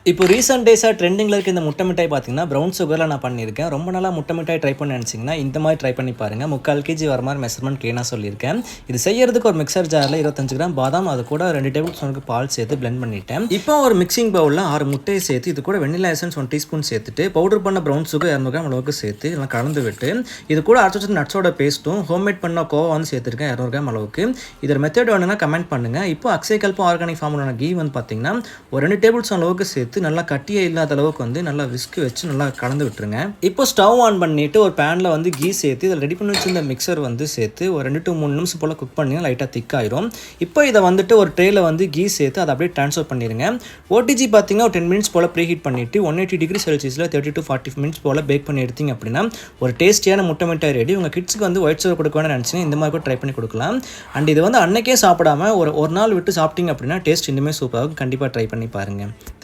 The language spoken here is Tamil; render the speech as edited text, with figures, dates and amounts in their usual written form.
இப்போ ரீசென்ட் டேஸாக ட்ரெண்டிங்கில் இருக்க இந்த முட்டை மிட்டாய் பார்த்தீங்கன்னா ப்ரௌன் சுகரில் நான் பண்ணியிருக்கேன். ரொம்ப நாளாக முட்டை மிட்டாய் ட்ரை பண்ண நினச்சிங்கன்னா இந்த மாதிரி ட்ரை பண்ணி பாருங்கள். 3/4 kg வர மாதிரி மெஷர்மெண்ட் க்ளீனாக சொல்லியிருக்கேன். இது செய்யறதுக்கு ஒரு மிக்சர் ஜாரில் 25 கிராம் பாதாம், அது கூட 2 டேபிள் ஸ்பூனுக்கு பால் சேர்த்து பிளெண்ட் பண்ணிட்டேன். இப்போ ஒரு மிக்சிங் பவுலில் 6 முட்டையை சேர்த்து இது கூட வெண்ணிலா எசன்ஸ் 1 டீஸ்பூன் சேர்த்துட்டு பவுடர் பண்ண ப்ரௌன் சுகர் 200 கிராம் அளவுக்கு சேர்த்து இதெல்லாம் கலந்து விட்டு இது கூட அரைச்சி வச்ச நட்ஸோட பேஸ்ட்டும் ஹோம்மேட் பண்ண கோவா வந்து சேர்த்துருக்கேன் 200 கிராம் அளவுக்கு. இதோட மெத்தட் வேணுன்னா கமெண்ட் பண்ணுங்கள். இப்போ அக்ஷயகல்பம் ஆர்கானிக் ஃபார்முலான கீ வந்து பார்த்தீங்கன்னா ஒரு 2 டேபிள் ஸ்பூன் அளவுக்கு சேர்த்து நல்லா கட்டியே இல்லாத அளவுக்கு வந்து நல்லா விஸ்க் வச்சு நல்லா கலந்து விட்டுருங்க. இப்போ ஸ்டவ் ஆன் பண்ணிட்டு ஒரு பேனில் வந்து கீ சேர்த்து இதில் ரெடி பண்ணி வச்சிருந்த மிக்சர் வந்து சேர்த்து ஒரு 2 to 3 நிமிஷம் போல் குக் பண்ணி லைட்டாக திக்காயிரும். இப்போ இதை வந்துட்டு ஒரு ட்ரேயில் வந்து கீ சேர்த்து அதை அப்படியே ட்ரான்ஸ்ஃபர் பண்ணிடுங்க. ஓடிஜி பார்த்தீங்கன்னா ஒரு 10 மினிட்ஸ் போல் ப்ரீ ஹீட் பண்ணிவிட்டு 180 டிகிரி செல்சியஸில் 30 to 40 மினிட்ஸ் போல் பேக் பண்ணி எடுத்தீங்க அப்படின்னா ஒரு டேஸ்டியான முட்டை மிட்டாய் ரெடி. உங்கள் கிட்ஸுக்கு வந்து ஒயிட் சுகர் கொடுக்கணும்னு நினச்சிங்கன்னா இந்த மாதிரி கூட ட்ரை பண்ணி கொடுக்கலாம். அண்ட் இது வந்து அன்னைக்கே சாப்பிடாம ஒரு நாள் விட்டு சாப்பிட்டீங்க அப்படின்னா டேஸ்ட் இன்னுமே சூப்பராக கண்டிப்பாக ட்ரை பண்ணி பாருங்கள்.